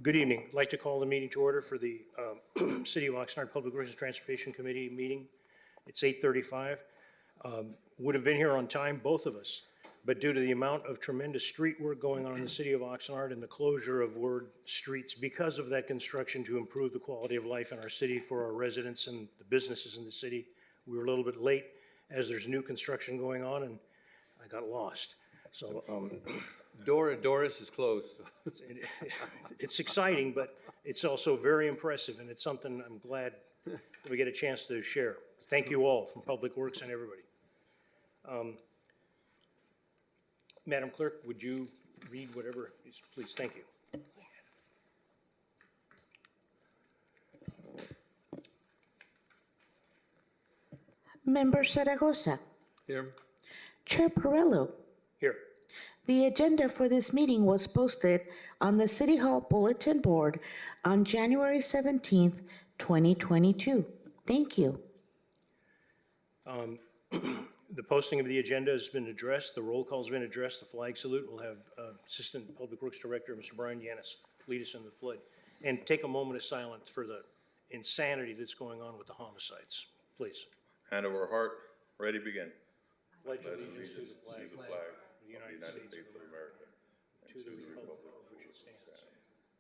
Good evening. I'd like to call the meeting to order for the City of Oxnard Public Works and Transportation Committee meeting. It's 8:35. Would have been here on time, both of us, but due to the amount of tremendous street work going on in the City of Oxnard and the closure of word streets because of that construction to improve the quality of life in our city for our residents and the businesses in the city, we were a little bit late as there's new construction going on and I got lost. So Doris is closed. it's exciting, but it's also very impressive, and it's something I'm glad that we get a chance to share. Thank you all from Public Works and everybody. Madam Clerk, would you read whatever, please? Thank you. Yes. Member Zaragoza. Here. Chair Perello. Here. The agenda for this meeting was posted on the City Hall Bulletin Board on January 17th, 2022. Thank you. The posting of the agenda has been addressed. The roll call has been addressed. The flag salute. We'll have Assistant Public Works Director, Mr. Brian Yanis, lead us in the flood. And take a moment of silence for the insanity that's going on with the homicides, please. Hand over heart, ready, begin. Pledge allegiance to the flag To the flag of the United States of America, and to the republic for which it stands,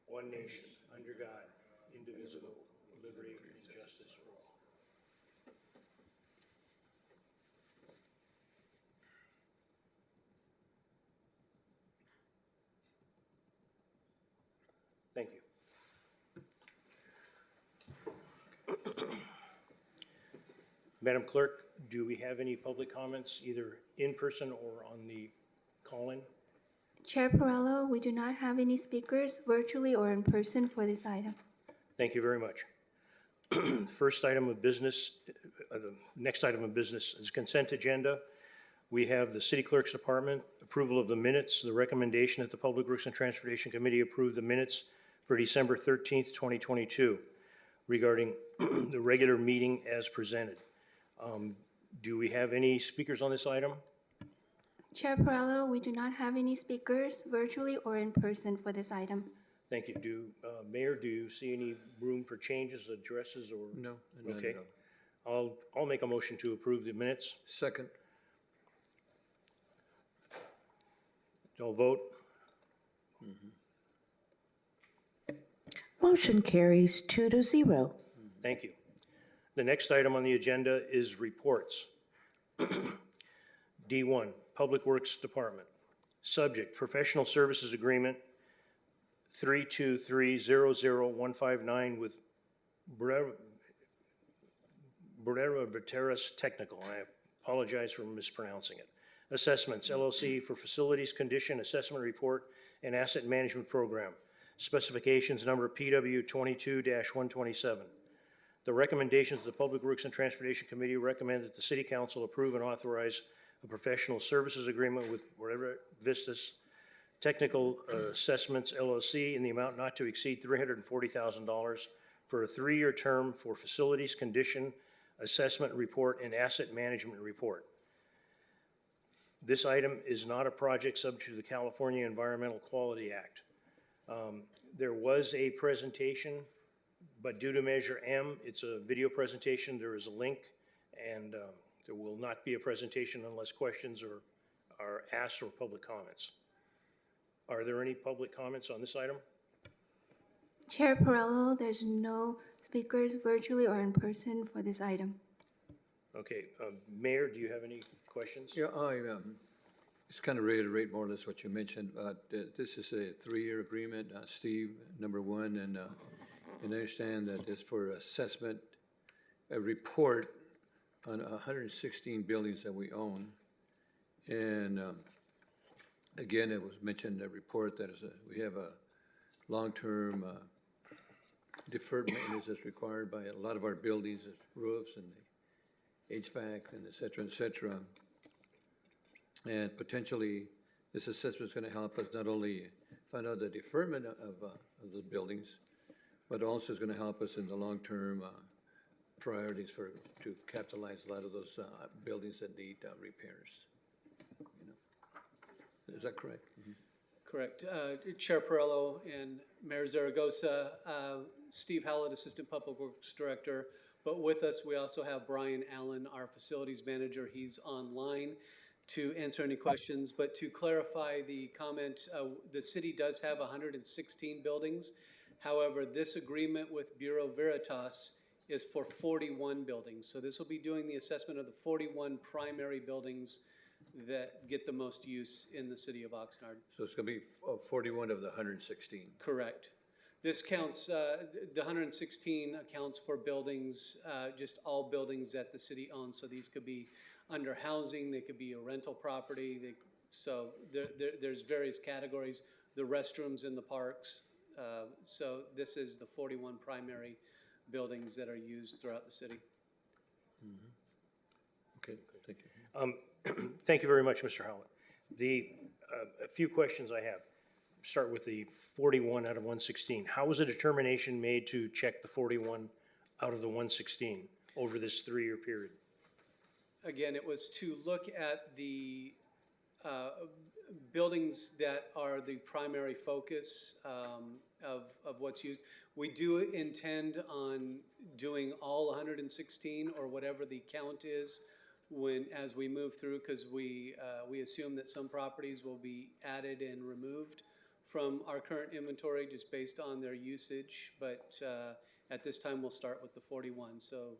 one nation, under God, indivisible, with liberty and justice for all. Thank you. Madam Clerk, do we have any public comments, either in person or on the call-in? Chair Perello, we do not have any speakers virtually or in person for this item. Thank you very much. First item of business, the next item of business is consent agenda. We have the City Clerk's Department, approval of the minutes, the recommendation that the Public Works and Transportation Committee approve the minutes for December 13th, 2022 regarding the regular meeting as presented. Do we have any speakers on this item? Chair Perello, we do not have any speakers virtually or in person for this item. Thank you. Mayor, do you see any room for changes, addresses, or? No. None Okay. at all. I'll make a motion to approve the minutes. Second. I'll vote. Motion carries 2-0. Thank you. The next item on the agenda is reports. D1, Public Works Department. Subject, Professional Services Agreement 323-00159 with Brera Veteras Technical. I apologize for mispronouncing it. Assessments, LLC for Facilities Condition Assessment Report and Asset Management Program. Specifications number PW 22-127. The recommendations of the Public Works and Transportation Committee recommend that the City Council approve and authorize a professional services agreement with Brera Vistas Technical Assessments LLC in the amount not to exceed $340,000 for a 3-year term for Facilities Condition Assessment Report and Asset Management Report. This item is not a project subject to the California Environmental Quality Act. There was a presentation, but due to Measure M, it's a video presentation. There is a link, and there will not be a presentation unless questions are asked or public comments. Are there any public comments on this item? Chair Perello, there's no speakers virtually or in person for this item. Okay, Mayor, do you have any questions? Yeah, I just kind of reiterate more or less what you mentioned. This is a 3-year agreement, Steve, number one, and I understand that it's for assessment, a report on 116 buildings that we own. And again, it was mentioned in the report that we have a long-term deferred maintenance that's required by a lot of our buildings, roofs and the HVAC and et cetera, and potentially this assessment is going to help us not only find out the deferment of the buildings, but also is going to help us in the long-term priorities to capitalize a lot of those buildings that need repairs. You know. Is that correct? Mm-hmm. Correct. Chair Perillo and Mayor Zaragoza, Steve Hallett, Assistant Public Works Director. But with us, we also have Brian Allen, our Facilities Manager. He's online to answer any questions. But to clarify the comment, the city does have 116 buildings. However, this agreement with Bureau Veritas is for 41 buildings. So this will be doing the assessment of the 41 primary buildings that get the most use in the city of Oxnard. So it's gonna be 41 of the 116. Correct. This counts, the 116 accounts for buildings, just all buildings that the city owns. So these could be under housing, they could be a rental property. So there's various categories, the restrooms in the parks. So this is the 41 primary buildings that are used throughout the city. Okay, thank you. Thank you very much, Mr. Howlett. A few questions I have. Start with the 41 out of 116. How was a determination made to check the 41 out of the 116 over this 3-year period? Again, it was to look at the buildings that are the primary focus of what's used. We do intend on doing all 116 or whatever the count is as we move through, because we assume that some properties will be added and removed from our current inventory just based on their usage. But at this time, we'll start with the 41. So,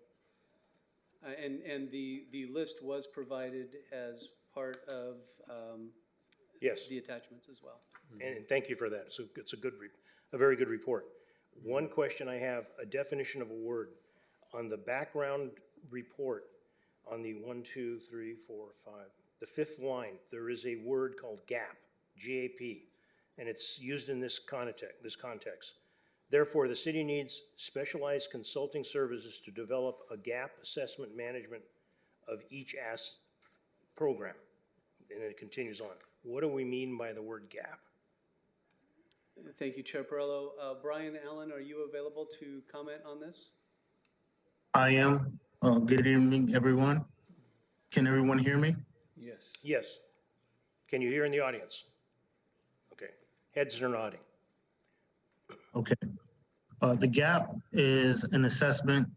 and the list was provided as part of Yes, the attachments as well. and thank you for that. So it's a very good report. One question I have, a definition of a word. On the background report, on the 1, 2, 3, 4, 5, the 5th line, there is a word called gap, G-A-P, and it's used in this context. Therefore, the city needs specialized consulting services to develop a gap assessment management of each program. And it continues on. What do we mean by the word gap? Thank you, Chair Perillo. Brian Allen, are you available to comment on this? I am. Good evening, everyone. Can everyone hear me? Yes. Yes. Can you hear in the audience? Okay. Heads are nodding. Okay. The GAP is an assessment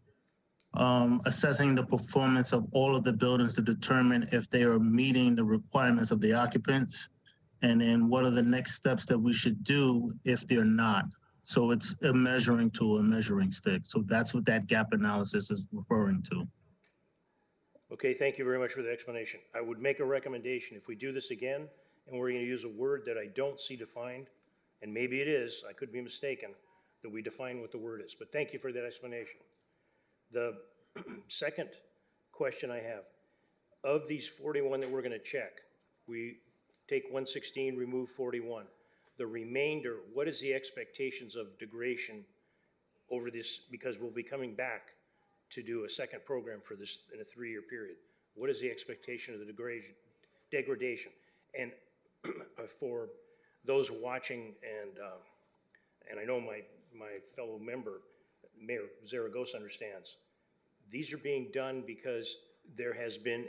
assessing the performance of all of the buildings to determine if they are meeting the requirements of the occupants, and then what are the next steps that we should do if they're not. So it's a measuring tool, a measuring stick. So that's what that gap analysis is referring to. Okay, thank you very much for the explanation. I would make a recommendation, if we do this again, and we're gonna use a word that I don't see defined, and maybe it is, I could be mistaken, that we define what the word is, but thank you for that explanation. The second question I have, of these 41 that we're gonna check, we take 116, remove 41. The remainder, what is the expectations of degradation over this, because we'll be coming back to do a second program for this in a 3-year period. What is the expectation of the degradation? And for those watching, and I know my fellow member, Mayor Zaragoza, understands, these are being done because there has been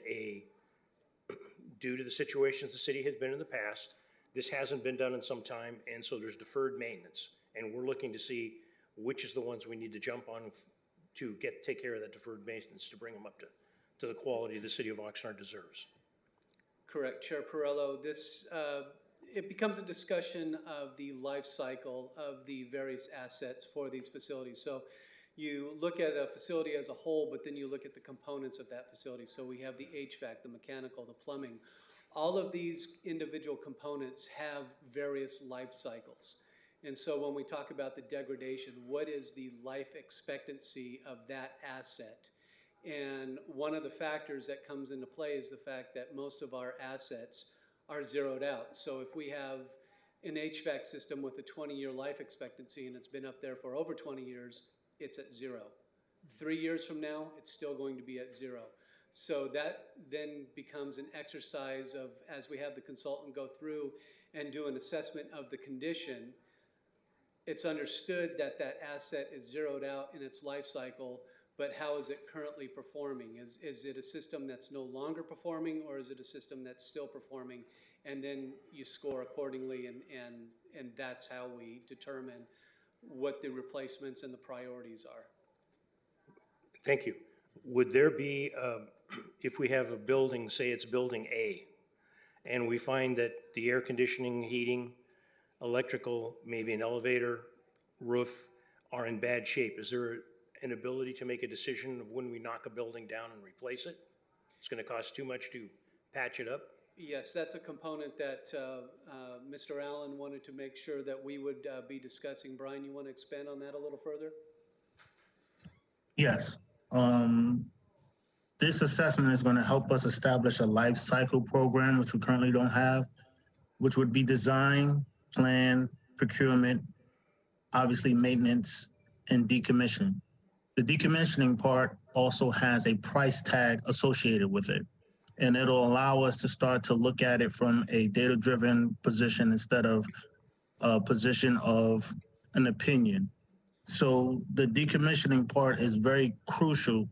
due to the situations the city has been in the past, this hasn't been done in some time, and so there's deferred maintenance. And we're looking to see which is the ones we need to jump on to take care of that deferred maintenance to bring them up to the quality the city of Oxnard deserves. Correct, Chair Perillo. This, it becomes a discussion of the life cycle of the various assets for these facilities. So you look at a facility as a whole, but then you look at the components of that facility. So we have the HVAC, the mechanical, the plumbing. All of these individual components have various life cycles. And so when we talk about the degradation, what is the life expectancy of that asset? And one of the factors that comes into play is the fact that most of our assets are zeroed out. So if we have an HVAC system with a 20-year life expectancy and it's been up there for over 20 years, it's at 0. 3 years from now, it's still going to be at 0. So that then becomes an exercise of, as we have the consultant go through and do an assessment of the condition, it's understood that that asset is zeroed out in its life cycle, but how is it currently performing? Is it a system that's no longer performing, or is it a system that's still performing? And then you score accordingly, and that's how we determine what the replacements and the priorities are. Thank you. Would there be, if we have a building, say it's building A, and we find that the air conditioning, heating, electrical, maybe an elevator, roof are in bad shape, is there an ability to make a decision of when we knock a building down and replace it? It's gonna cost too much to patch it up? Yes, that's a component that Mr. Allen wanted to make sure that we would be discussing. Brian, you want to expand on that a little further? Yes. This assessment is going to help us establish a life cycle program, which we currently don't have, which would be design, plan, procurement, obviously maintenance, and decommissioning. The decommissioning part also has a price tag associated with it. And it'll allow us to start to look at it from a data-driven position instead of a position of an opinion. So the decommissioning part is very crucial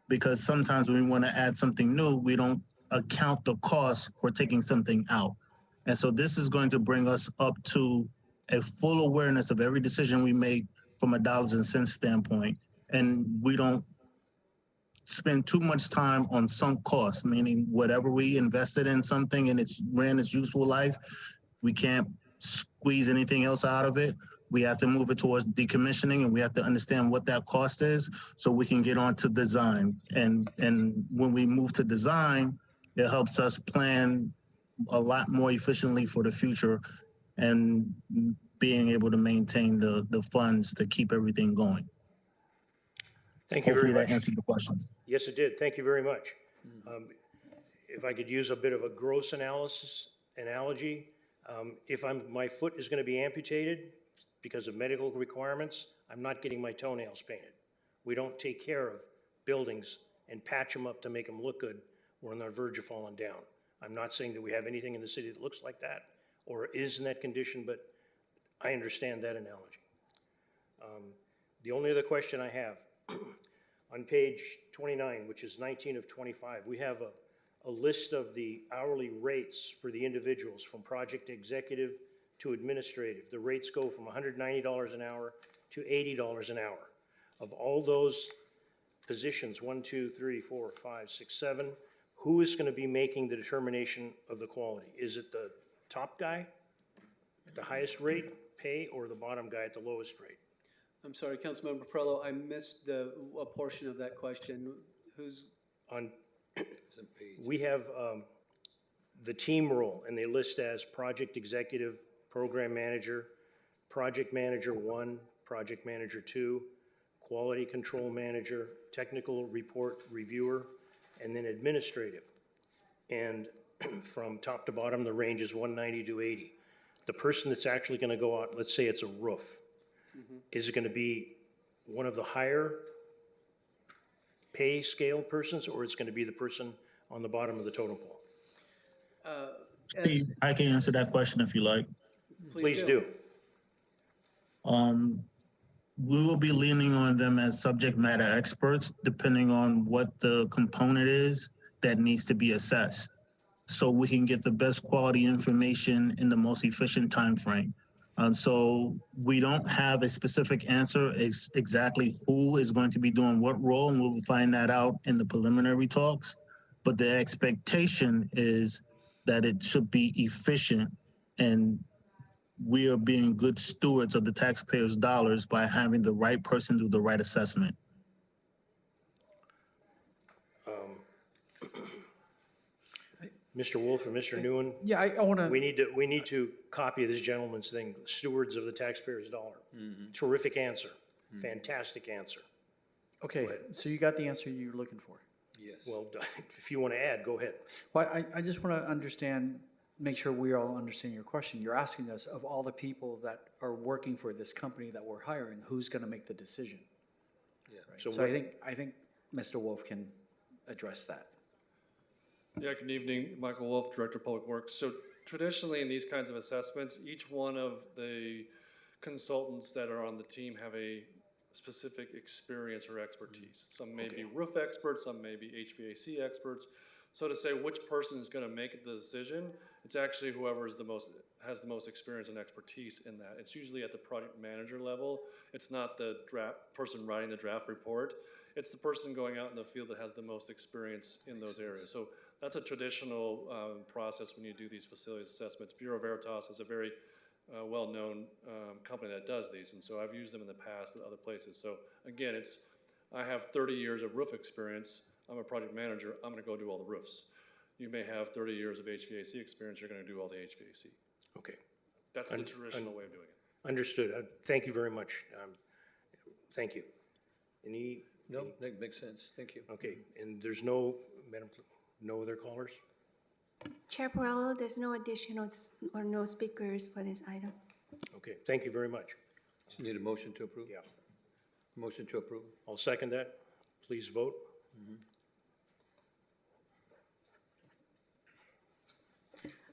because sometimes when we want to add something new, we don't account the cost for taking something out. And so this is going to bring us up to a full awareness of every decision we make from a dollars and cents standpoint. And we don't spend too much time on sunk costs, meaning whatever we invested in something and it's ran its useful life, we can't squeeze anything else out of it. We have to move it towards decommissioning, and we have to understand what that cost is so we can get on to design. And when we move to design, it helps us plan a lot more efficiently for the future and being able to maintain the funds to keep everything going. Thank you very Hopefully much. that answered the question. Yes, it did. Thank you very much. If I could use a bit of a gross analogy, if my foot is gonna be amputated because of medical requirements, I'm not getting my toenails painted. We don't take care of buildings and patch them up to make them look good. We're on the verge of falling down. I'm not saying that we have anything in the city that looks like that or is in that condition, but I understand that analogy. The only other question I have, on page 29, which is 19 of 25, we have a list of the hourly rates for the individuals from project executive to administrative. The rates go from $190 an hour to $80 an hour. Of all those positions, 1, 2, 3, 4, 5, 6, 7, who is going to be making the determination of the quality? Is it the top guy at the highest rate pay or the bottom guy at the lowest rate? I'm sorry, Councilmember Perello, I missed a portion of that question. Who's? We have the team role, and they list as project executive, program manager, project manager 1, project manager 2, quality control manager, technical report reviewer, and then administrative. And from top to bottom, the range is 190 to 80. The person that's actually going to go out, let's say it's a roof, is it going to be one of the higher pay scale persons, or it's going to be the person on the bottom of the totem pole? Steve, I can answer that question if you like. Please do. We will be leaning on them as subject matter experts, depending on what the component is that needs to be assessed, so we can get the best quality information in the most efficient time frame. So we don't have a specific answer exactly who is going to be doing what role, and we'll find that out in the preliminary talks. But the expectation is that it should be efficient, and we are being good stewards of the taxpayers' dollars by having the right person do the right assessment. Mr. Wolf and Mr. Nguyen, Yeah, I want to. we need to copy this gentleman's thing, stewards of the taxpayer's dollar. Terrific answer, fantastic answer. Okay, so you got the answer you're looking for. Yes. Well, if you want to add, go ahead. Well, I just want to understand, make sure we all understand your question. You're asking us, of all the people that are working for this company that we're hiring, who's going to make the decision? Yeah. Right? So So I think Mr. Wolf can address that. Yeah, good evening, Michael Wolf, Director of Public Works. So traditionally in these kinds of assessments, each one of the consultants that are on the team have a specific experience or expertise. Some may be roof experts, some may be HVAC experts. So to say which person is going to make the decision, it's actually whoever is has the most experience and expertise in that. It's usually at the project manager level. It's not the person writing the draft report. It's the person going out in the field that has the most experience in those areas. So that's a traditional process when you do these facilities assessments. Bureau Veritas is a very well-known company that does these, and so I've used them in the past at other places. So again, I have 30 years of roof experience. I'm a project manager. I'm going to go do all the roofs. You may have 30 years of HVAC experience. You're going to do all the HVAC. Okay, That's the traditional way of doing it. understood. Thank you very much. Thank you. No, that makes sense. Thank you. Okay, and there's no, Madam, no other callers? Chair Perrello, there's no additional or no speakers for this item. Okay, thank you very much. Just need a motion to approve? Yeah, Motion to approve? I'll second that. Please vote.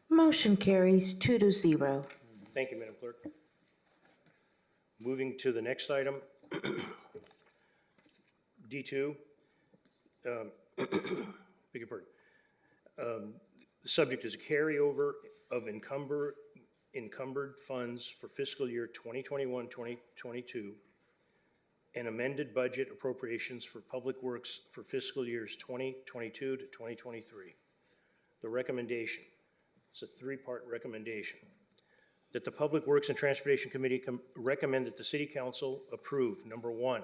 Motion carries 2-0. Thank you, Madam Clerk. Moving to the next item, D2. Beg your pardon. The subject is carryover of encumbered funds for fiscal year 2021-2022 and amended budget appropriations for public works for fiscal years 2022 to 2023. The recommendation, it's a three-part recommendation, that the Public Works and Transportation Committee recommend that the City Council approve, number one,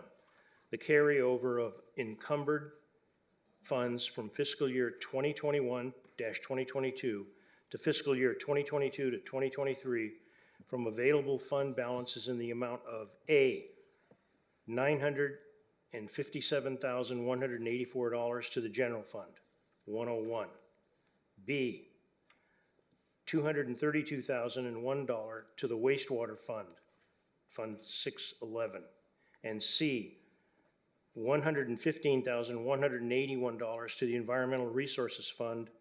the carryover of encumbered funds from fiscal year 2021-2022 to fiscal year 2022 to 2023 from available fund balances in the amount of A, $957,184 to the general fund, 101. B, $232,001 to the wastewater fund, Fund 611. And C, $115,181 to the Environmental Resources Fund,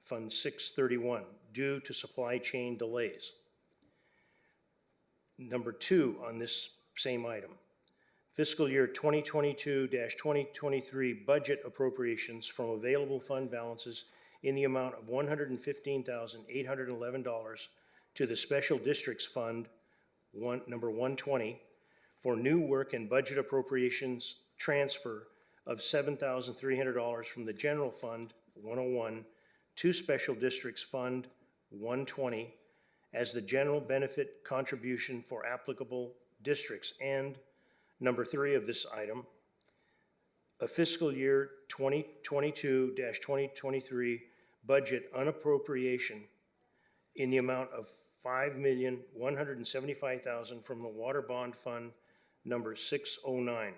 Fund 631, due to supply chain delays. Number two on this same item, fiscal year 2022-2023 budget appropriations from available fund balances in the amount of $115,811 to the Special Districts Fund, number 120, for new work and budget appropriations transfer of $7,300 from the General Fund, 101, to Special Districts Fund, 120, as the general benefit contribution for applicable districts. And number three of this item, a fiscal year 2022-2023 budget unappropriation in the amount of $5,175,000 from the Water Bond Fund number 609.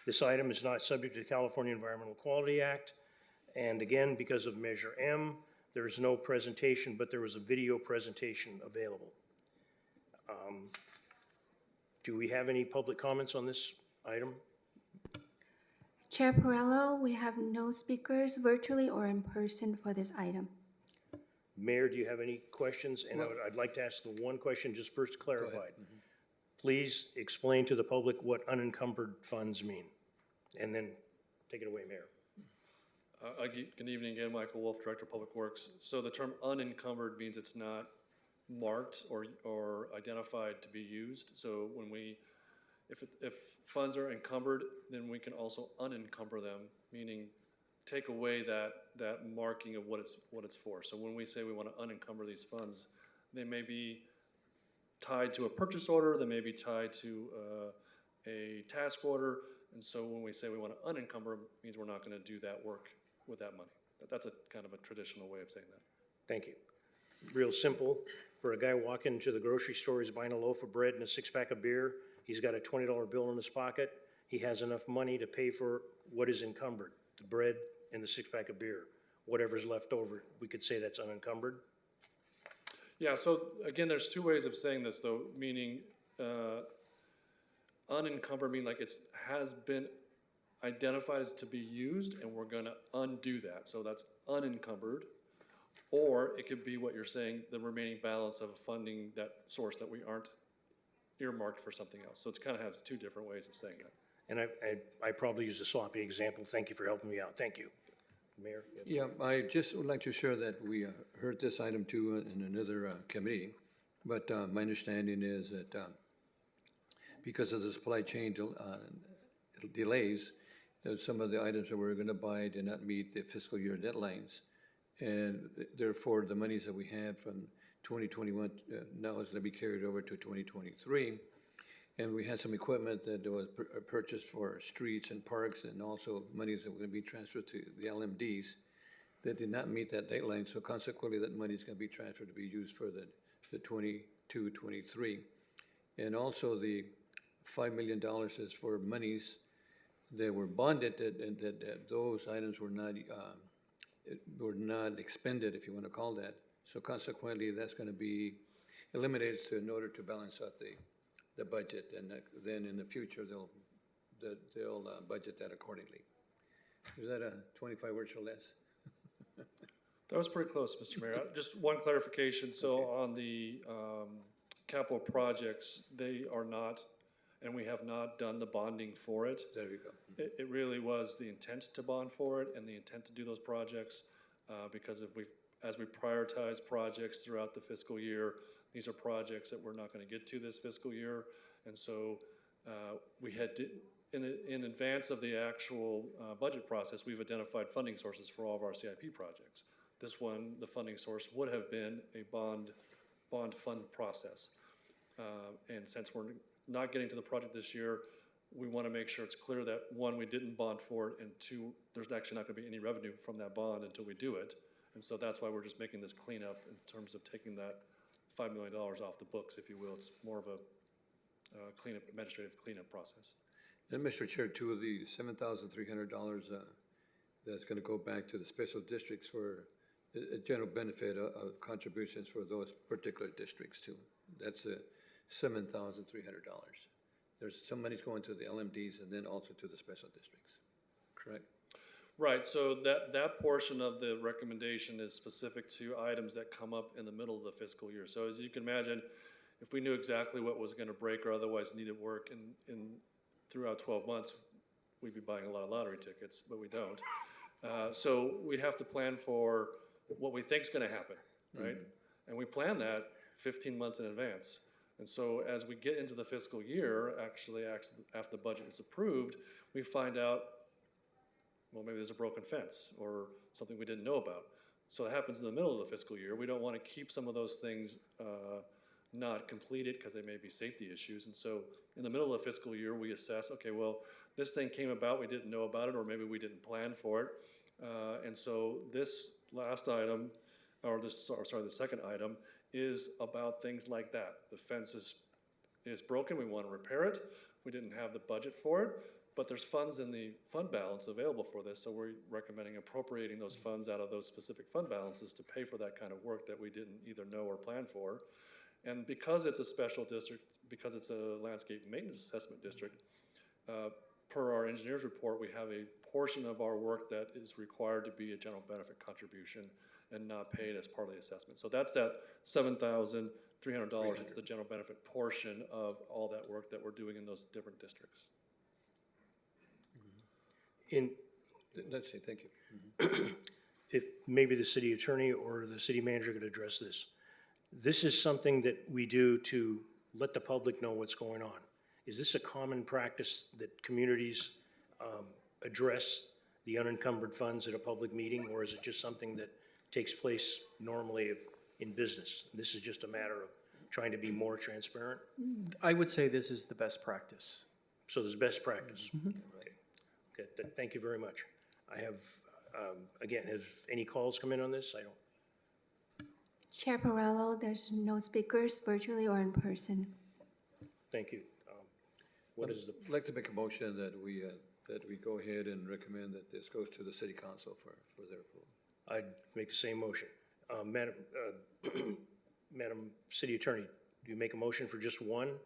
This item is not subject to the California Environmental Quality Act, and again, because of Measure M, there is no presentation, but there was a video presentation available. Do we have any public comments on this item? Chair Perrello, we have no speakers virtually or in person for this item. Mayor, do you have any questions? And I'd like to ask the one question just first clarified. Please explain to the public what unencumbered funds mean, and then take it away, Mayor. Good evening again, Michael Wolf, Director of Public Works. So the term unencumbered means it's not marked or identified to be used. So when if funds are encumbered, then we can also unencumber them, meaning take away that marking of what it's for. So when we say we want to unencumber these funds, they may be tied to a purchase order, they may be tied to a task order, and so when we say we want to unencumber them, it means we're not going to do that work with that money. That's a kind of a traditional way of saying that. Thank you. Real simple. For a guy walking to the grocery store, he's buying a loaf of bread and a six-pack of beer, he's got a $20 bill in his pocket, he has enough money to pay for what is encumbered, the bread and the six-pack of beer. Whatever's left over, we could say that's unencumbered. Yeah, so again, there's two ways of saying this though, meaning unencumbered mean like it has been identified as to be used and we're gonna undo that. So that's unencumbered. Or it could be what you're saying, the remaining balance of funding that source that we aren't earmarked for something else. So it kind of has two different ways of saying that. And I probably used a sloppy example. Thank you for helping me out. Thank you. Mayor? Yeah, I just would like to share that we heard this item too in another committee, but my understanding is that because of the supply chain delays, some of the items that we're gonna buy did not meet the fiscal year deadlines. And therefore, the monies that we had from 2021 now is gonna be carried over to 2023. And we had some equipment that was purchased for streets and parks, and also monies that were gonna be transferred to the LMDs that did not meet that deadline. So consequently, that money is gonna be transferred to be used for the 22-23. And also the $5 million is for monies that were bonded, that those items were not expended, if you wanna call that. So consequently, that's gonna be eliminated in order to balance out the budget, and then in the future, they'll budget that accordingly. Is that a 25 words or less? That was pretty close, Mr. Mayor. Just one clarification. So on the capital projects, they are not, and we have not done the bonding for it. There we go. It really was the intent to bond for it and the intent to do those projects, because as we prioritize projects throughout the fiscal year, these are projects that we're not going to get to this fiscal year. And so we had, in advance of the actual budget process, we've identified funding sources for all of our CIP projects. This one, the funding source would have been a bond fund process. And since we're not getting to the project this year, we want to make sure it's clear that, one, we didn't bond for it, and two, there's actually not going to be any revenue from that bond until we do it. And so that's why we're just making this cleanup in terms of taking that $5 million off the books, if you will. It's more of a administrative cleanup process. And Mr. Chair, too, the $7,300 that's gonna go back to the special districts for a general benefit of contributions for those particular districts too. That's $7,300. There's some money's going to the LMDs and then also to the special districts, correct? Right, so that portion of the recommendation is specific to items that come up in the middle of the fiscal year. So as you can imagine, if we knew exactly what was gonna break or otherwise needed work throughout 12 months, we'd be buying a lot of lottery tickets, but we don't. So we have to plan for what we think is gonna happen, right? And we plan that 15 months in advance. And so as we get into the fiscal year, actually after the budget is approved, we find out, well, maybe there's a broken fence or something we didn't know about. So it happens in the middle of the fiscal year. We don't want to keep some of those things not completed because they may be safety issues. And so in the middle of the fiscal year, we assess, okay, well, this thing came about, we didn't know about it, or maybe we didn't plan for it. And so this last item, the second item, is about things like that. The fence is broken, we want to repair it. We didn't have the budget for it, but there's funds in the fund balance available for this, so we're recommending appropriating those funds out of those specific fund balances to pay for that kind of work that we didn't either know or plan for. And because it's a special district, because it's a landscape maintenance assessment district, per our engineer's report, we have a portion of our work that is required to be a general benefit contribution and not paid as part of the assessment. So that's that $7,300. It's the general benefit portion of all that work that we're doing in those different districts. Let's see, thank you. If maybe the city attorney or the city manager could address this. This is something that we do to let the public know what's going on. Is this a common practice that communities address the unencumbered funds at a public meeting, or is it just something that takes place normally in business? This is just a matter of trying to be more transparent? I would say this is the best practice. So there's best practice. Okay, thank you very much. I have, again, have any calls come in on this? I don't. Chair Perello, there's no speakers virtually or in person. Thank you. What is the, I'd like to make a motion that we go ahead and recommend that this goes to the city council for their approval. I'd make the same motion. Madam City Attorney, do you make a motion for just one,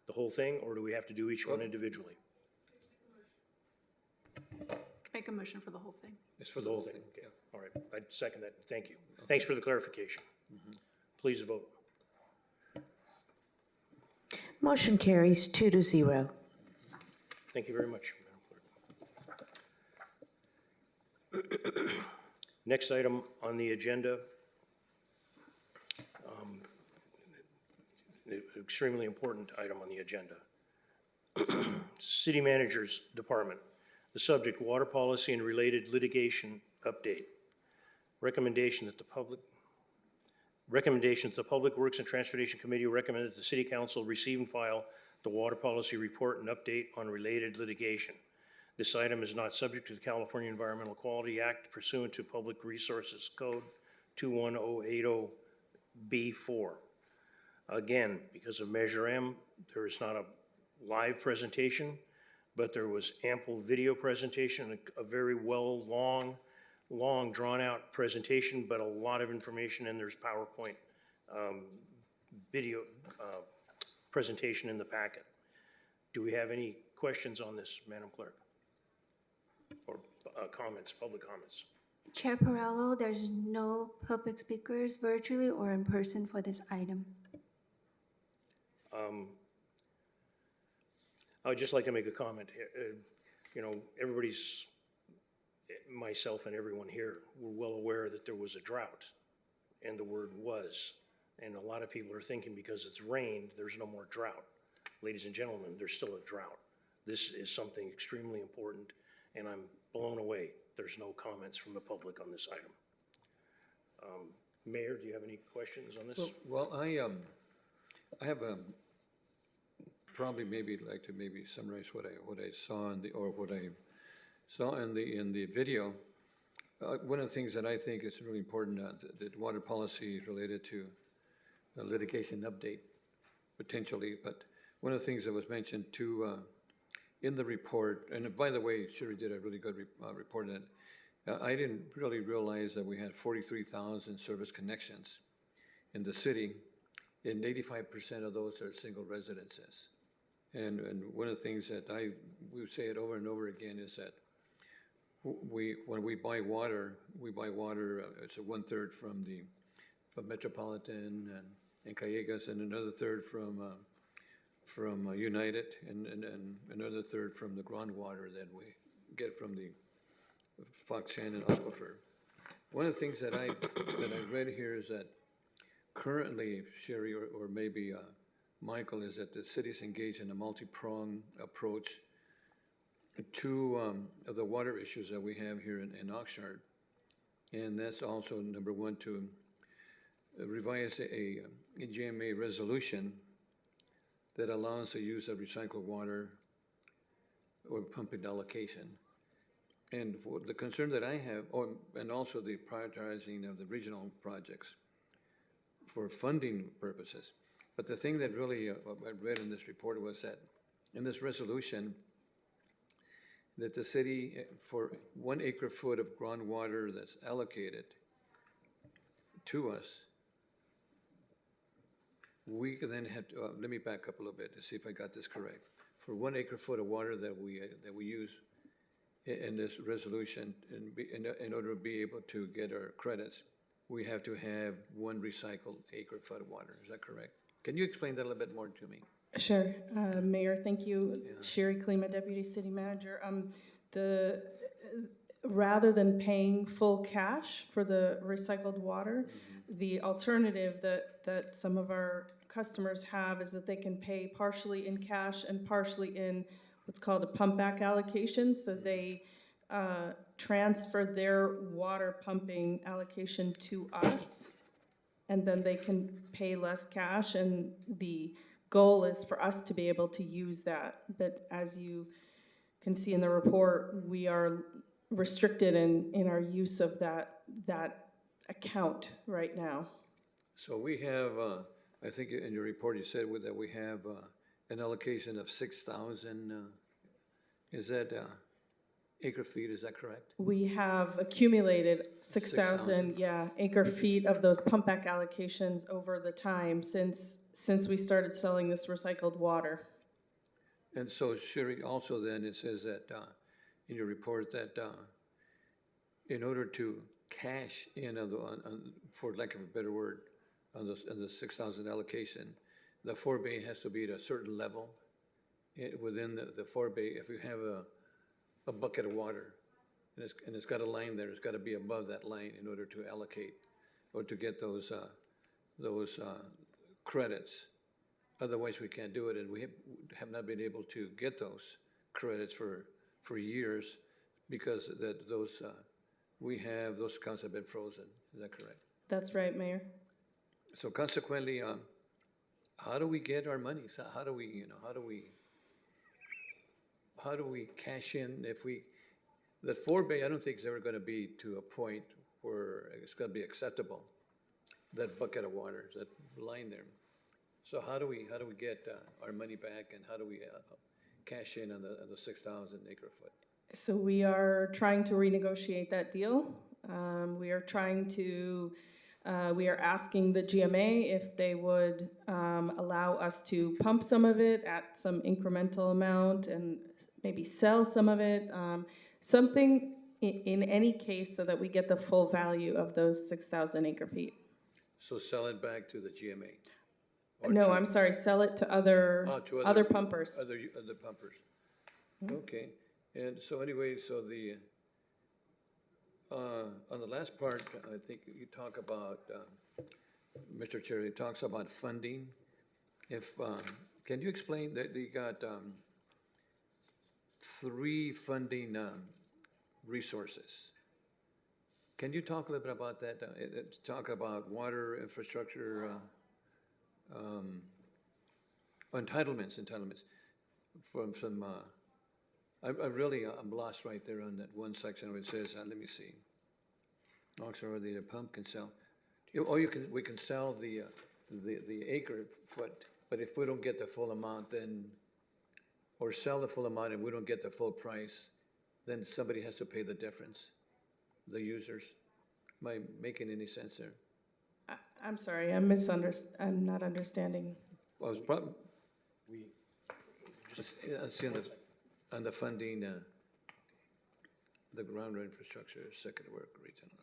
the whole thing, or do we have to do each one individually? Make a motion for the whole thing. It's for the whole thing. Okay, all right, I'd second that, thank you. Thanks for the clarification. Please vote. Motion carries 2-0. Thank you very much, Madam Clerk. Next item on the agenda, extremely important item on the agenda. City Manager's Department. The subject, water policy and related litigation update. Recommendations that the Public Works and Transportation Committee recommend that the City Council receive and file the water policy report and update on related litigation. This item is not subject to the California Environmental Quality Act pursuant to Public Resources Code 21080B4. Again, because of Measure M, there is not a live presentation, but there was ample video presentation, a very well, long drawn-out presentation, but a lot of information, and there's PowerPoint video presentation in the packet. Do we have any questions on this, Madam Clerk? Or comments, public comments? Chair Perello, there's no public speakers virtually or in person for this item. I would just like to make a comment. You know, everybody's, myself and everyone here, were well aware that there was a drought, and the word was. And a lot of people are thinking because it's rained, there's no more drought. Ladies and gentlemen, there's still a drought. This is something extremely important, and I'm blown away. There's no comments from the public on this item. Mayor, do you have any questions on this? Well, I have probably maybe like to maybe summarize what I saw in the, or what I saw in the video. One of the things that I think is really important, the water policy related to litigation update, potentially, but one of the things that was mentioned too in the report, and by the way, Sherry did a really good report on it. I didn't really realize that we had 43,000 service connections in the city, and 85% of those are single residences. And one of the things that we say it over and over again is that when we buy water, it's a 1/3 from Metropolitan and Callejas, and another third from United, and another third from the groundwater that we get from the Fox Shannon Aquifer. One of the things that I read here is that currently, Sherry, or maybe Michael, is that the city's engaged in a multi-pronged approach to the water issues that we have here in Oxnard. And that's also, number one, to revise a GMA resolution that allows the use of recycled water or pumping allocation. And for the concern that I have, and also the prioritizing of the regional projects for funding purposes. But the thing that really I read in this report was that in this resolution, that the city, for 1 acre-foot of groundwater that's allocated to us, we can then have to, let me back up a little bit to see if I got this correct. For 1 acre-foot of water that we use in this resolution, in order to be able to get our credits, we have to have 1 recycled acre-foot of water. Is that correct? Can you explain that a little bit more to me? Sure. Mayor, thank you. Yeah. Sherry Klima, Deputy City Manager. Rather than paying full cash for the recycled water, the alternative that some of our customers have is that they can pay partially in cash and partially in what's called a pump back allocation. So they transfer their water pumping allocation to us, and then they can pay less cash, and the goal is for us to be able to use that. But as you can see in the report, we are restricted in our use of that account right now. So we have, I think in your report you said that we have an allocation of 6,000, is that acre feet, is that correct? We have accumulated 6,000 acre feet of those pump back allocations over the time since we started selling this recycled water. And so, Sherry, also then it says that in your report that in order to cash in, for lack of a better word, on the 6,000 allocation, the forebay has to be at a certain level. Within the forebay, if you have a bucket of water, and it's got a line there, it's gotta be above that line in order to allocate, or to get those credits. Otherwise, we can't do it, and we have not been able to get those credits for years, because those accounts have been frozen. Is that correct? That's right, Mayor. So consequently, how do we get our money? So how do we cash in if the forebay, I don't think is ever gonna be to a point where it's gonna be acceptable, that bucket of water, that line there. So how do we get our money back, and how do we cash in on the 6,000 acre foot? So we are trying to renegotiate that deal. We are trying to, we are asking the GMA if they would allow us to pump some of it at some incremental amount and maybe sell some of it. Something in any case so that we get the full value of those 6,000 acre feet. So sell it back to the GMA? No, I'm sorry, sell it to other pumpers. Other pumpers. Okay, and so anyway, so on the last part, I think you talk about, Mr. Chair, it talks about funding. Can you explain that you got 3 funding resources? Can you talk a little bit about that? Talk about water infrastructure, entitlements from some, I'm lost right there on that one section where it says, let me see. Oxnard, the pump can sell, we can sell the acre foot, but if we don't get the full amount, then, or sell the full amount and we don't get the full price, then somebody has to pay the difference, the users. Am I making any sense there? I'm sorry, I'm not understanding. Well, it's probably, see on the funding, the ground infrastructure, second work regional.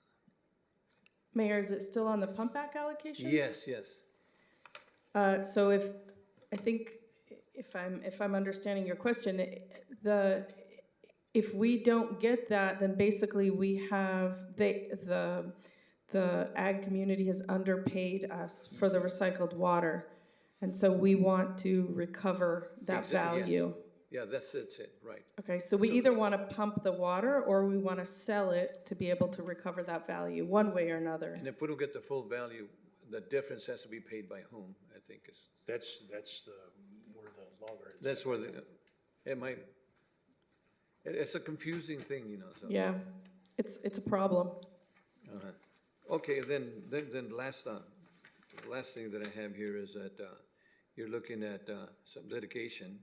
Mayor, is it still on the pump back allocations? Yes. So if I'm understanding your question, if we don't get that, then basically we have, the ag community has underpaid us for the recycled water. And so we want to recover that value. Yes. Yeah, that's it, right. Okay, so we either want to pump the water or we want to sell it to be able to recover that value, one way or another. And if we don't get the full value, the difference has to be paid by whom, I think is. That's where the logger is. That's where it's a confusing thing, so. Yeah, it's a problem. Okay, then last thing that I have here is that you're looking at some litigation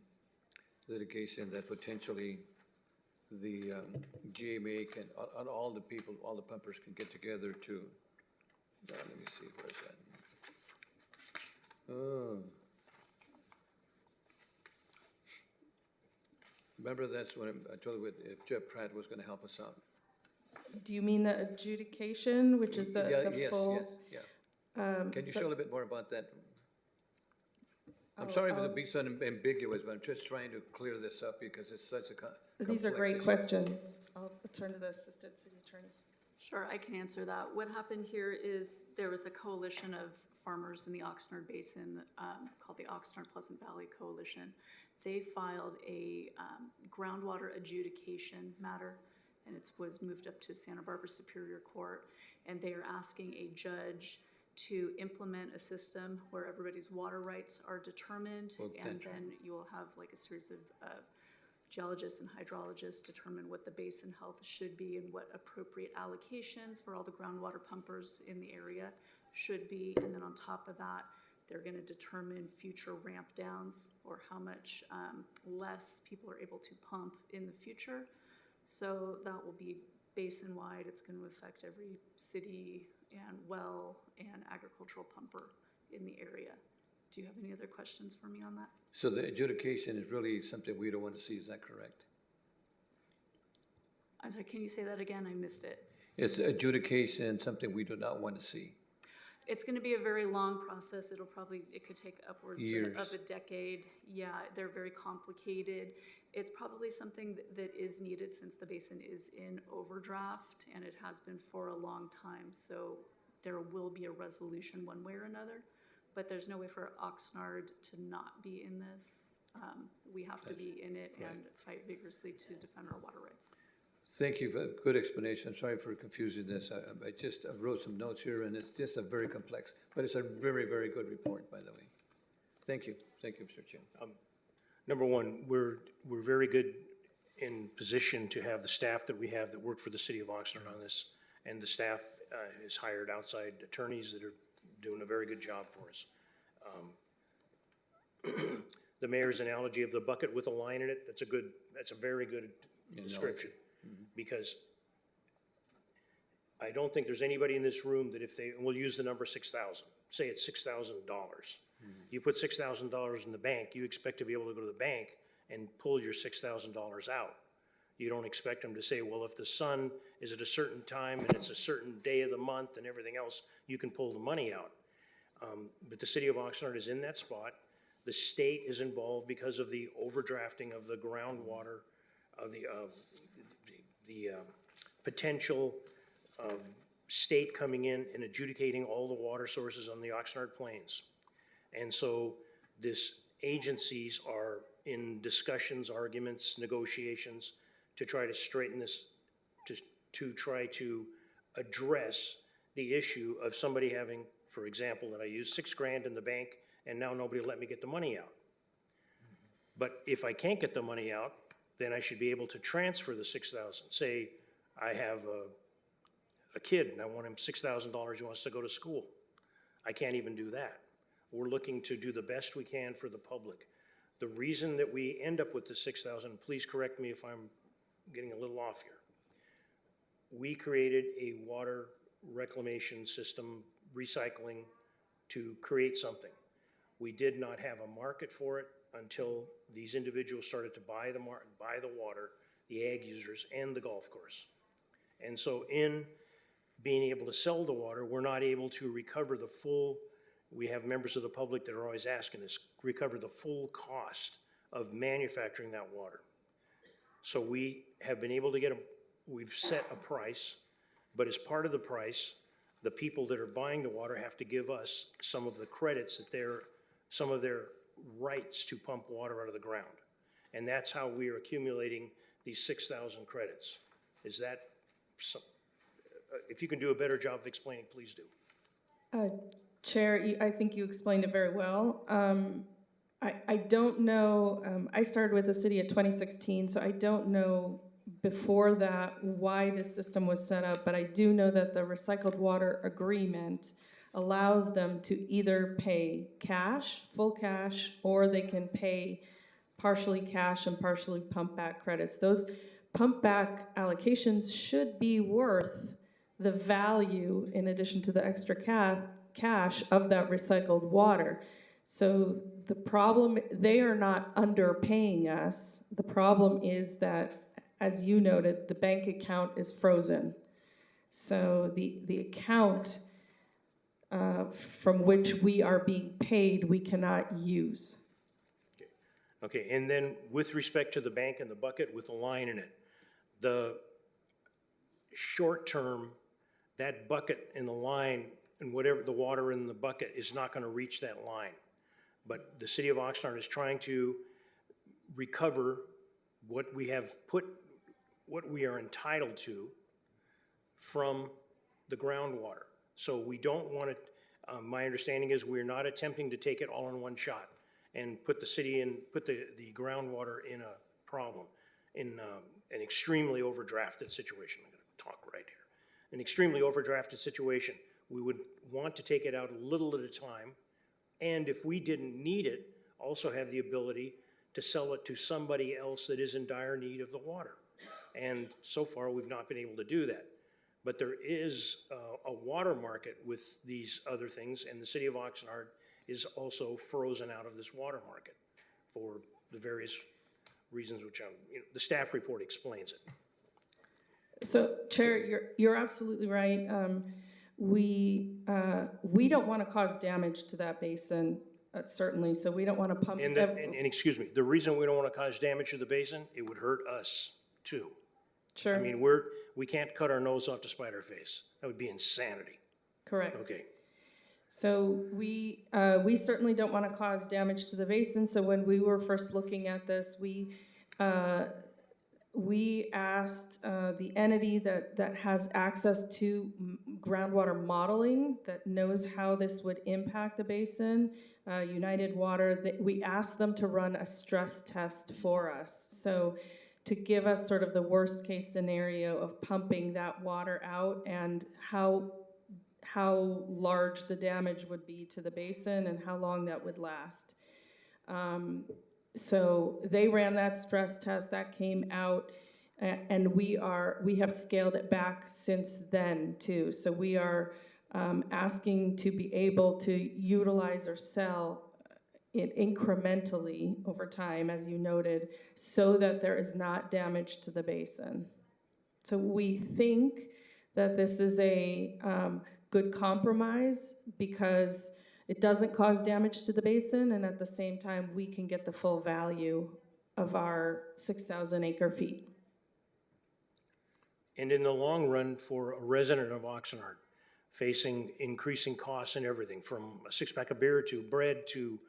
that potentially the GMA can, all the people, all the pumpers can get together to, let me see, where's that? Remember, that's when I told you if Jeff Pratt was gonna help us out. Do you mean the adjudication, which is the full? Yes. Can you show a little bit more about that? I'm sorry if it be so ambiguous, but I'm just trying to clear this up because it's such a These are great issue. Questions. I'll turn to the Assistant City Attorney. Sure, I can answer that. What happened here is there was a coalition of farmers in the Oxnard Basin called the Oxnard Pleasant Valley Coalition. They filed a groundwater adjudication matter, and it was moved up to Santa Barbara Superior Court, and they are asking a judge to implement a system where everybody's water rights are determined, and then you will have like a series of geologists and hydrologists determine what the basin health should be and what appropriate allocations for all the groundwater pumpers in the area should be, and then on top of that, they're going to determine future ramp downs or how much less people are able to pump in the future. So that will be basin-wide. It's going to affect every city and well and agricultural pumper in the area. Do you have any other questions for me on that? So the adjudication is really something we don't want to see, is that correct? I'm sorry, can you say that again? I missed it. It's adjudication, something we do not want to see. It's gonna be a very long process. It could take upwards Years. of a decade. Yeah, they're very complicated. It's probably something that is needed since the basin is in overdraft, and it has been for a long time. So there will be a resolution one way or another, but there's no way for Oxnard to not be in this. We have to be in it and fight vigorously to defend our water rights. Thank you for a good explanation. Sorry for confusing this. I just wrote some notes here, and it's just a very complex, but it's a very, very good report, by the way. Thank you. Thank you, Mr. Chair. Number one, we're very good in position to have the staff that we have that work for the city of Oxnard on this. And the staff has hired outside attorneys that are doing a very good job for us. The mayor's analogy of the bucket with a line in it, that's a very good description. Because I don't think there's anybody in this room that we'll use the number 6,000, say it's $6,000. You put $6,000 in the bank, you expect to be able to go to the bank and pull your $6,000 out. You don't expect them to say, well, if the sun is at a certain time and it's a certain day of the month and everything else, you can pull the money out. But the city of Oxnard is in that spot. The state is involved because of the overdrafting of the groundwater, of the potential state coming in and adjudicating all the water sources on the Oxnard Plains. And so this agencies are in discussions, arguments, negotiations to try to straighten this, to try to address the issue of somebody having, for example, that I used $6,000 in the bank and now nobody will let me get the money out. But if I can't get the money out, then I should be able to transfer the $6,000. Say I have a kid and I want him $6,000, he wants to go to school. I can't even do that. We're looking to do the best we can for the public. The reason that we end up with the 6,000, please correct me if I'm getting a little off here. We created a water reclamation system, recycling, to create something. We did not have a market for it until these individuals started to buy the water, the ag users, and the golf course. And so in being able to sell the water, we're not able to recover the full, we have members of the public that are always asking us, recover the full cost of manufacturing that water. So we have been able to we've set a price, but as part of the price, the people that are buying the water have to give us some of the credits that some of their rights to pump water out of the ground. And that's how we are accumulating these 6,000 credits. Is that, if you can do a better job of explaining, please do. Chair, I think you explained it very well. I don't know, I started with the city in 2016, so I don't know before that why this system was set up, but I do know that the recycled water agreement allows them to either pay cash, full cash, or they can pay partially cash and partially pump back credits. Those pump back allocations should be worth the value, in addition to the extra cash, of that recycled water. So the problem, they are not underpaying us. The problem is that, as you noted, the bank account is frozen. So the account from which we are being paid, we cannot use. Okay, and then with respect to the bank and the bucket with a line in it, the short term, that bucket and the line and whatever the water in the bucket is not going to reach that line. But the city of Oxnard is trying to recover what we have what we are entitled to from the groundwater. So we don't want to, my understanding is we're not attempting to take it all in one shot and put the city in, put the groundwater in a problem, in an extremely overdrafted situation. I'm going to talk right here. An extremely overdrafted situation. We would want to take it out a little at a time, and if we didn't need it, also have the ability to sell it to somebody else that is in dire need of the water. And so far, we've not been able to do that. But there is a water market with these other things, and the city of Oxnard is also frozen out of this water market for the various reasons which the staff report explains it. So, Chair, you're absolutely right. we don't want to cause damage to that basin, certainly, so we don't want to pump. And excuse me, the reason we don't want to cause damage to the basin, it would hurt us too. Sure. I mean, we can't cut our nose off to spite our face. That would be insanity. Correct. Okay. So we certainly don't want to cause damage to the basin. So when we were first looking at this, we asked the entity that has access to groundwater modeling, that knows how this would impact the basin, United Water, we asked them to run a stress test for us. So to give us sort of the worst case scenario of pumping that water out and how large the damage would be to the basin and how long that would last. So they ran that stress test, that came out, and we have scaled it back since then too. So we are asking to be able to utilize or sell it incrementally over time, as you noted, so that there is not damage to the basin. So we think that this is a good compromise because it doesn't cause damage to the basin, and at the same time, we can get the full value of our 6,000 acre feet. And in the long run, for a resident of Oxnard, facing increasing costs and everything, from a six-pack of beer to bread to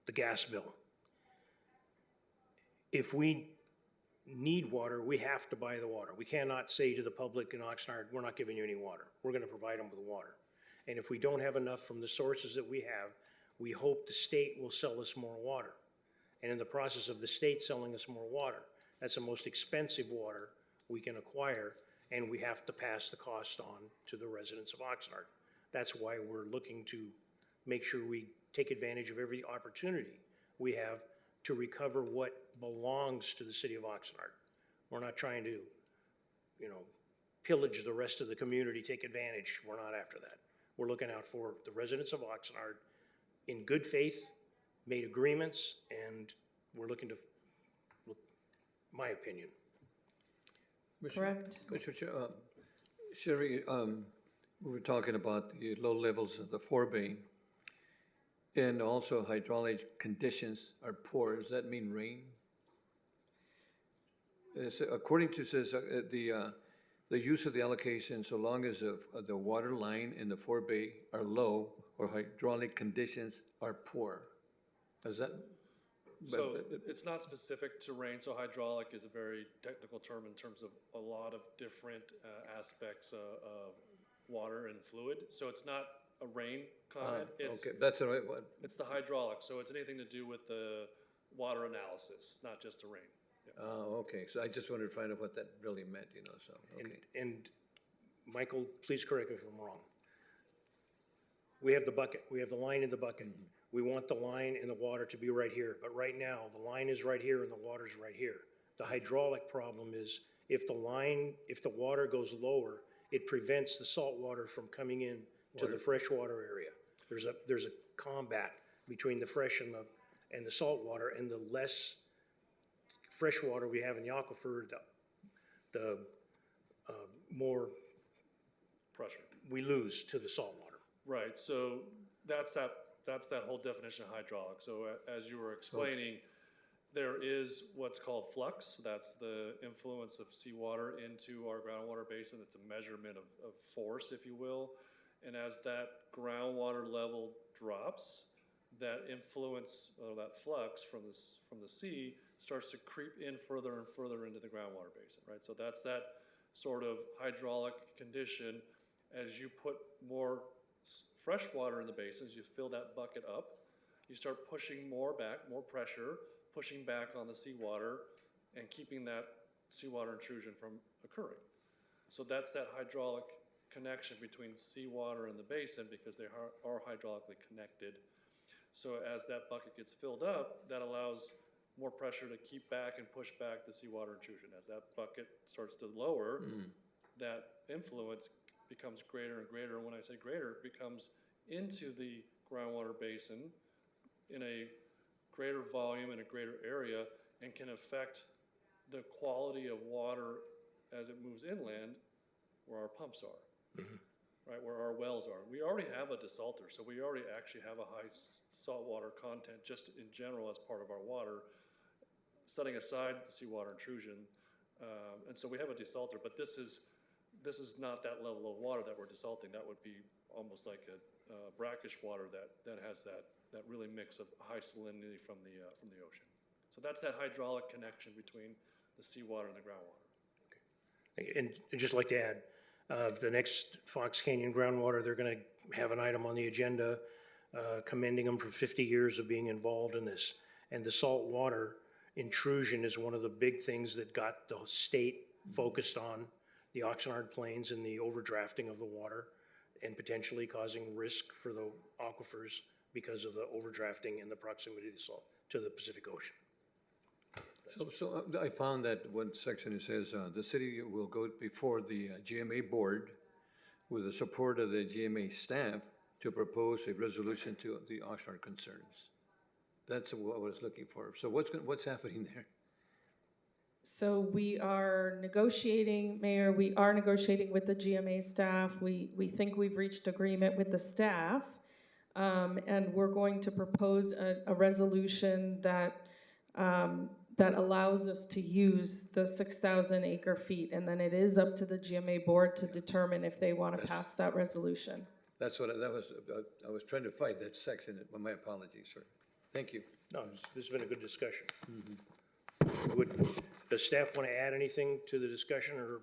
the gas bill. If we need water, we have to buy the water. We cannot say to the public in Oxnard, we're not giving you any water. We're going to provide them with water. And if we don't have enough from the sources that we have, we hope the state will sell us more water. And in the process of the state selling us more water, that's the most expensive water we can acquire, and we have to pass the cost on to the residents of Oxnard. That's why we're looking to make sure we take advantage of every opportunity we have to recover what belongs to the city of Oxnard. We're not trying to, pillage the rest of the community, take advantage. We're not after that. We're looking out for the residents of Oxnard in good faith, made agreements, and we're looking to, my opinion. Correct. Mr. Chair, Sherry, we were talking about the low levels of the forebay, and also hydraulic conditions are poor. Does that mean rain? According to says the use of the allocation, so long as the water line and the forebay are low or hydraulic conditions are poor. Is that? So it's not specific to rain, so hydraulic is a very technical term in terms of a lot of different aspects of water and fluid. So it's not a rain comment. Okay, that's the right one. It's the hydraulic, so it's anything to do with the water analysis, not just the rain. Yeah. Oh, okay, so I just wanted to find out what that really meant, so, okay. And Michael, please correct me if I'm wrong. We have the bucket, we have the line in the bucket. Mm-hmm. We want the line and the water to be right here, but right now, the line is right here and the water's right here. The hydraulic problem is if the water goes lower, it prevents the salt water from coming in to the freshwater area. There's a combat between the fresh and the salt water, and the less fresh water we have in the aquifer, the more pressure we lose to the salt water. Right, so that's that whole definition of hydraulic. So as you were explaining, there is what's called flux. That's the influence of seawater into our groundwater basin. It's a measurement of force, if you will. And as that groundwater level drops, that influence, or that flux from the sea starts to creep in further and further into the groundwater basin, right? So that's that sort of hydraulic condition. As you put more fresh water in the basins, you fill that bucket up, you start pushing more back, more pressure, pushing back on the seawater and keeping that seawater intrusion from occurring. So that's that hydraulic connection between seawater and the basin, because they are hydraulically connected. So as that bucket gets filled up, that allows more pressure to keep back and push back the seawater intrusion. As that bucket starts to lower, that influence becomes greater and greater. And when I say greater, it becomes into the groundwater basin in a greater volume in a greater area, and can affect the quality of water as it moves inland where our pumps are. right, where our wells are. We already have a desalter, so we already actually have a high saltwater content just in general as part of our water, setting aside the seawater intrusion. And so we have a desalter, but this is not that level of water that we're desalting. That would be almost like a brackish water that has that really mix of high salinity from the ocean. So that's that hydraulic connection between the seawater and the groundwater. And I'd just like to add, the next Fox Canyon groundwater, they're going to have an item on the agenda commending them for 50 years of being involved in this. And the saltwater intrusion is one of the big things that got the state focused on the Oxnard Plains and the overdrafting of the water and potentially causing risk for the aquifers because of the overdrafting and the proximity to the Pacific Ocean. So I found that one section, it says, the city will go before the GMA board with the support of the GMA staff to propose a resolution to the Oxnard concerns. That's what I was looking for. So what's happening there? So we are negotiating, Mayor, we are negotiating with the GMA staff. We think we've reached agreement with the staff. And we're going to propose a resolution that allows us to use the 6,000 acre feet. And then it is up to the GMA board to determine if they want to pass that resolution. That's what I was trying to fight that section. My apologies, sir. Thank you. No, this has been a good discussion. Does staff want to add anything to the discussion or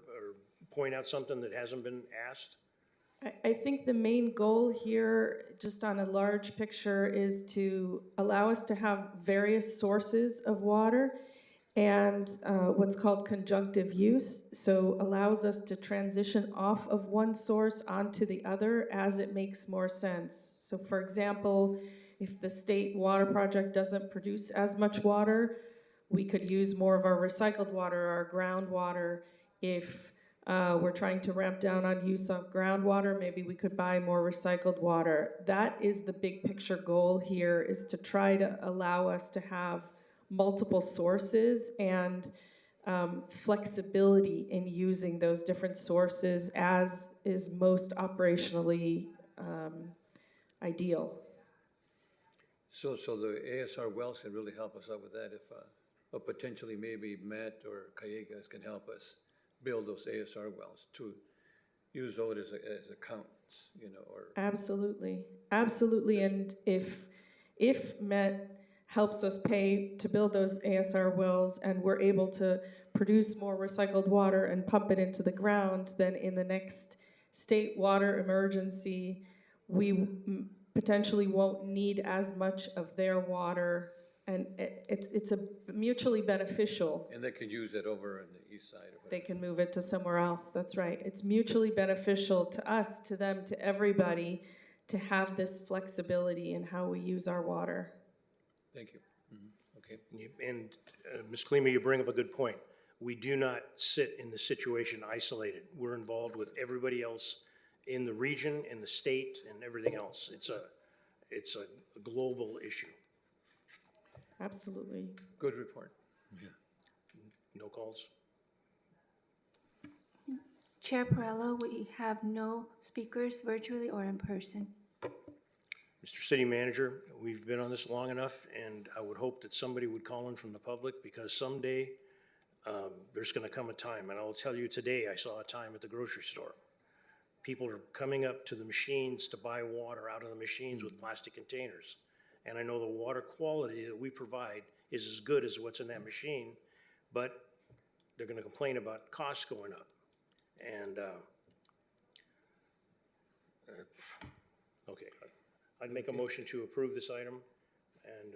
point out something that hasn't been asked? I think the main goal here, just on a large picture, is to allow us to have various sources of water and what's called conjunctive use. So allows us to transition off of one source onto the other as it makes more sense. So for example, if the state water project doesn't produce as much water, we could use more of our recycled water, our groundwater. If we're trying to ramp down on use of groundwater, maybe we could buy more recycled water. That is the big picture goal here, is to try to allow us to have multiple sources and flexibility in using those different sources as is most operationally ideal. So the ASR wells can really help us out with that if, or potentially maybe Matt or Callegas can help us build those ASR wells to use those as accounts, or. Absolutely, absolutely. And if Met helps us pay to build those ASR wells and we're able to produce more recycled water and pump it into the ground, then in the next state water emergency, we potentially won't need as much of their water, and it's a mutually beneficial. And they could use it over on the east side. They can move it to somewhere else, that's right. It's mutually beneficial to us, to them, to everybody, to have this flexibility in how we use our water. Thank you. Okay. And Ms. Klima, you bring up a good point. We do not sit in the situation isolated. We're involved with everybody else in the region, in the state, and everything else. It's a global issue. Absolutely. Good report. Yeah. No calls? Chair Perello, we have no speakers virtually or in person. Mr. City Manager, we've been on this long enough, and I would hope that somebody would call in from the public, because someday there's going to come a time, and I'll tell you today, I saw a time at the grocery store. People are coming up to the machines to buy water out of the machines with plastic containers. And I know the water quality that we provide is as good as what's in that machine, but they're going to complain about costs going up. And, okay, I'd make a motion to approve this item, and,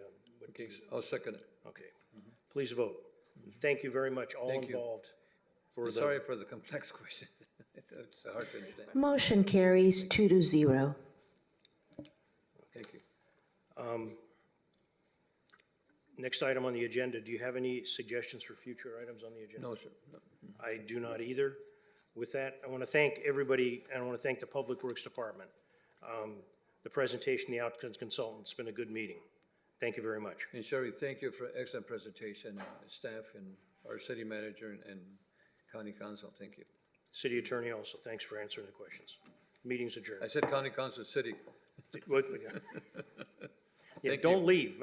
Okay, I'll second it. okay. Please vote. Thank you very much, all Thank you. involved. Sorry for the complex questions. It's hard to understand. Motion carries 2-0. Thank you. Next item on the agenda, do you have any suggestions for future items on the agenda? No, sir. No. I do not either. With that, I want to thank everybody, and I want to thank the Public Works Department. The presentation, the outcomes consultant, it's been a good meeting. Thank you very much. And Sherry, thank you for excellent presentation, staff and our city manager and county council. Thank you. City Attorney also, thanks for answering the questions. Meeting's adjourned. I said county council city. Yeah, don't leave.